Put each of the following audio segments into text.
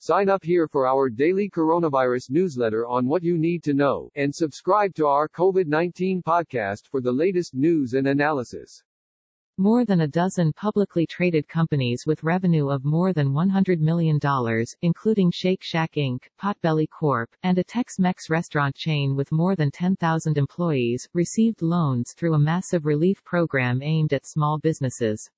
Sign up here for our daily coronavirus newsletter on what you need to know, and subscribe to our COVID-19 podcast for the latest news and analysis. More than a dozen publicly traded companies with revenue of more than $100 million, including Shake Shack Inc., Potbelly Corp., and a Tex-Mex restaurant chain with more than 10,000 employees, received loans through a massive relief program aimed at small businesses.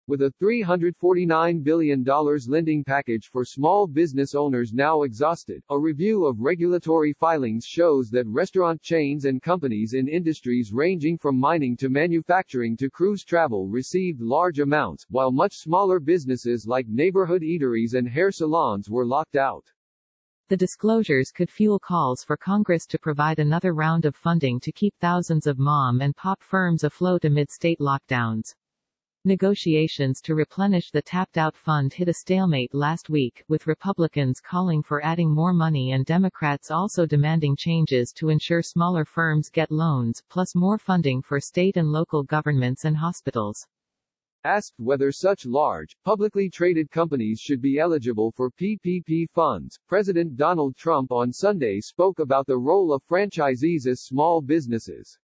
With a $349 billion lending package for small business owners now exhausted, a review of regulatory filings shows that restaurant chains and companies in industries ranging from mining to manufacturing to cruise travel received large amounts, while much smaller businesses like neighborhood eateries and hair salons were locked out. The disclosures could fuel calls for Congress to provide another round of funding to keep thousands of mom and pop firms afloat amid state lockdowns. Negotiations to replenish the tapped-out fund hit a stalemate last week, with Republicans calling for adding more money and Democrats also demanding changes to ensure smaller firms get loans, plus more funding for state and local governments and hospitals. Asked whether such large, publicly traded companies should be eligible for PPP funds, President Donald Trump on Sunday spoke about the role of franchisees as small businesses.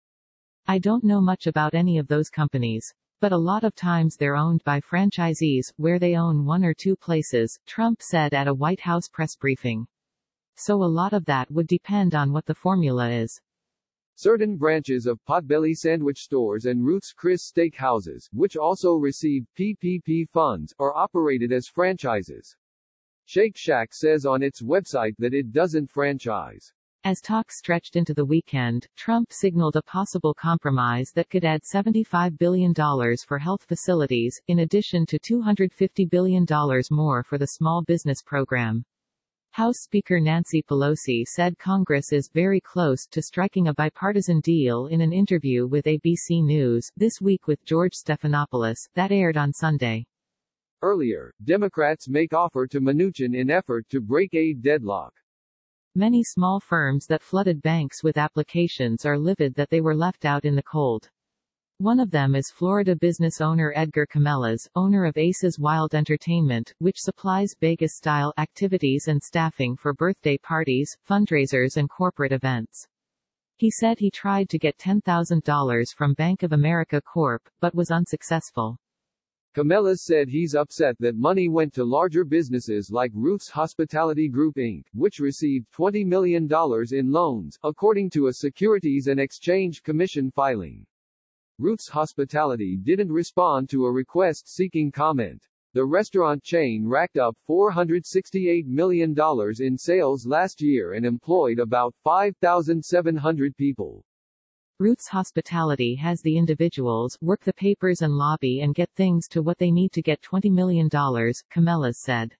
"I don't know much about any of those companies. But a lot of times they're owned by franchisees, where they own one or two places," Trump said at a White House press briefing. "So a lot of that would depend on what the formula is." Certain branches of Potbelly sandwich stores and Ruth's Chris steak houses, which also received PPP funds, are operated as franchises. Shake Shack says on its website that it doesn't franchise. As talks stretched into the weekend, Trump signaled a possible compromise that could add $75 billion for health facilities, in addition to $250 billion more for the small business program. House Speaker Nancy Pelosi said Congress is very close to striking a bipartisan deal in an interview with ABC News This Week with George Stephanopoulos, that aired on Sunday. Earlier, Democrats make offer to Mnuchin in effort to break aid deadlock. Many small firms that flooded banks with applications are livid that they were left out in the cold. One of them is Florida business owner Edgar Camellas, owner of Aces Wild Entertainment, which supplies Vegas-style activities and staffing for birthday parties, fundraisers and corporate events. He said he tried to get $10,000 from Bank of America Corp., but was unsuccessful. Camellas said he's upset that money went to larger businesses like Ruth's Hospitality Group Inc., which received $20 million in loans, according to a Securities and Exchange Commission filing. Ruth's Hospitality didn't respond to a request seeking comment. The restaurant chain racked up $468 million in sales last year and employed about 5,700 people. Ruth's Hospitality has the individuals work the papers and lobby and get things to what they need to get $20 million, Camellas said.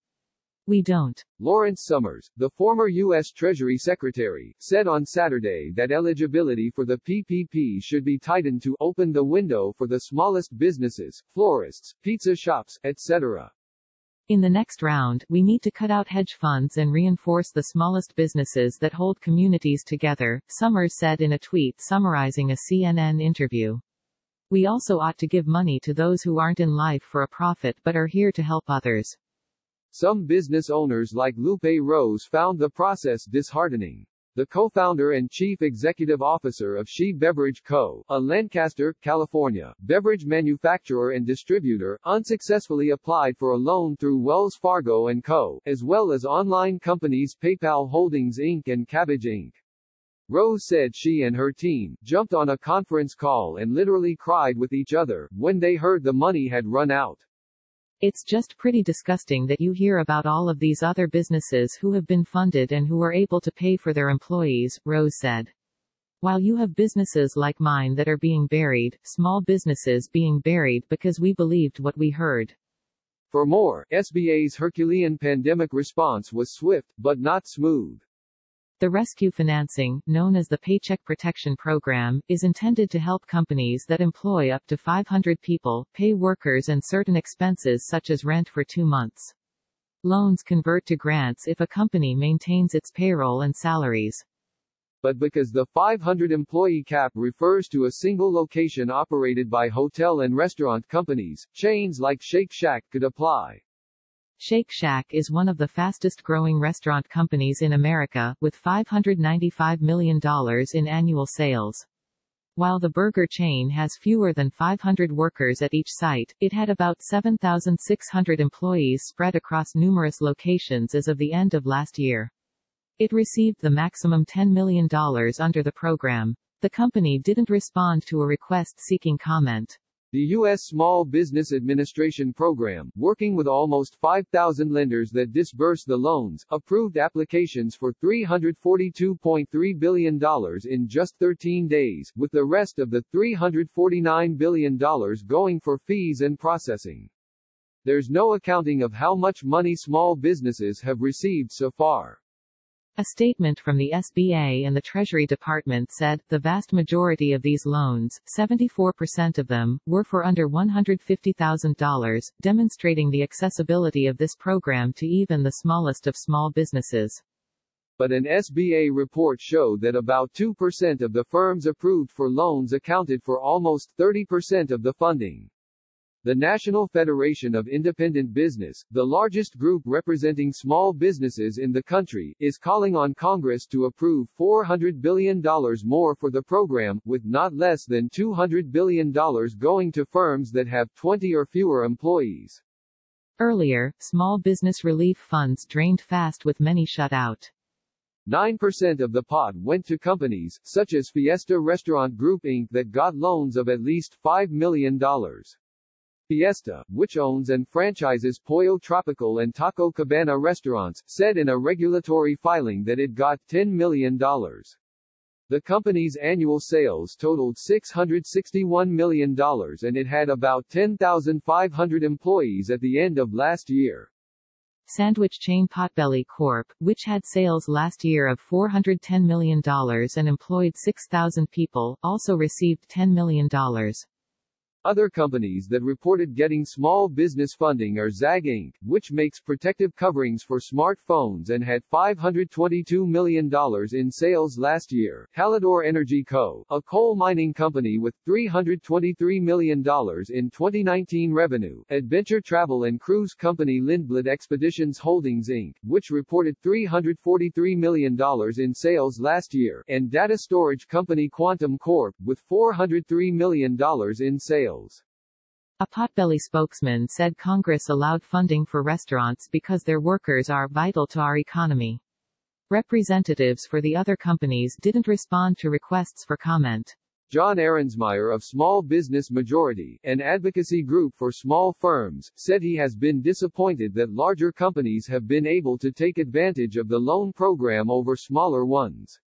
"We don't." Lawrence Summers, the former U.S. Treasury Secretary, said on Saturday that eligibility for the PPP should be tightened to open the window for the smallest businesses, florists, pizza shops, etc. "In the next round, we need to cut out hedge funds and reinforce the smallest businesses that hold communities together," Summers said in a tweet summarizing a CNN interview. "We also ought to give money to those who aren't in life for a profit but are here to help others." Some business owners like Lupe Rose found the process disheartening. The co-founder and chief executive officer of She Beverage Co., a Lancaster, California, beverage manufacturer and distributor, unsuccessfully applied for a loan through Wells Fargo & Co., as well as online companies PayPal Holdings Inc. and Cabbage Inc. Rose said she and her team jumped on a conference call and literally cried with each other when they heard the money had run out. "It's just pretty disgusting that you hear about all of these other businesses who have been funded and who are able to pay for their employees," Rose said. "While you have businesses like mine that are being buried, small businesses being buried because we believed what we heard." For more, SBA's Herculean pandemic response was swift, but not smooth. The rescue financing, known as the Paycheck Protection Program, is intended to help companies that employ up to 500 people, pay workers and certain expenses such as rent for 2 months. Loans convert to grants if a company maintains its payroll and salaries. But because the 500 employee cap refers to a single location operated by hotel and restaurant companies, chains like Shake Shack could apply. Shake Shack is one of the fastest-growing restaurant companies in America, with $595 million in annual sales. While the burger chain has fewer than 500 workers at each site, it had about 7,600 employees spread across numerous locations as of the end of last year. It received the maximum $10 million under the program. The company didn't respond to a request seeking comment. The U.S. Small Business Administration program, working with almost 5,000 lenders that disburse the loans, approved applications for $342.3 billion in just 13 days, with the rest of the $349 billion going for fees and processing. There's no accounting of how much money small businesses have received so far. A statement from the SBA and the Treasury Department said, the vast majority of these loans, 74% of them, were for under $150,000, demonstrating the accessibility of this program to even the smallest of small businesses. But an SBA report showed that about 2% of the firms approved for loans accounted for almost 30% of the funding. The National Federation of Independent Business, the largest group representing small businesses in the country, is calling on Congress to approve $400 billion more for the program, with not less than $200 billion going to firms that have 20 or fewer employees. Earlier, small business relief funds drained fast with many shut out. 9% of the pot went to companies, such as Fiesta Restaurant Group Inc. that got loans of at least $5 million. Fiesta, which owns and franchises Pollo Tropical and Taco Cabana restaurants, said in a regulatory filing that it got $10 million. The company's annual sales totaled $661 million and it had about 10,500 employees at the end of last year. Sandwich chain Potbelly Corp., which had sales last year of $410 million and employed 6,000 people, also received $10 million. Other companies that reported getting small business funding are Zag Inc., which makes protective coverings for smartphones and had $522 million in sales last year. Hallador Energy Co., a coal mining company with $323 million in 2019 revenue. Adventure travel and cruise company Lindblad Expeditions Holdings Inc., which reported $343 million in sales last year. And data storage company Quantum Corp., with $403 million in sales. A Potbelly spokesman said Congress allowed funding for restaurants because their workers are vital to our economy. Representatives for the other companies didn't respond to requests for comment. John Ahrensmeyer of Small Business Majority, an advocacy group for small firms, said he has been disappointed that larger companies have been able to take advantage of the loan program over smaller ones.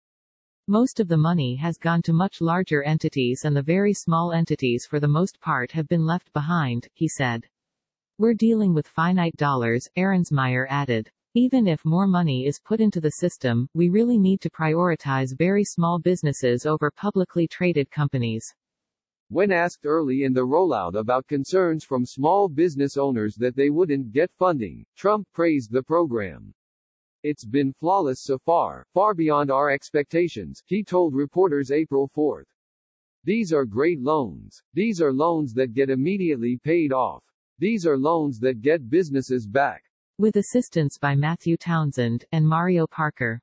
Most of the money has gone to much larger entities and the very small entities for the most part have been left behind, he said. We're dealing with finite dollars, Ahrensmeyer added. Even if more money is put into the system, we really need to prioritize very small businesses over publicly traded companies. When asked early in the rollout about concerns from small business owners that they wouldn't get funding, Trump praised the program. It's been flawless so far, far beyond our expectations, he told reporters April 4. These are great loans. These are loans that get immediately paid off. These are loans that get businesses back. With assistance by Matthew Townsend and Mario Parker.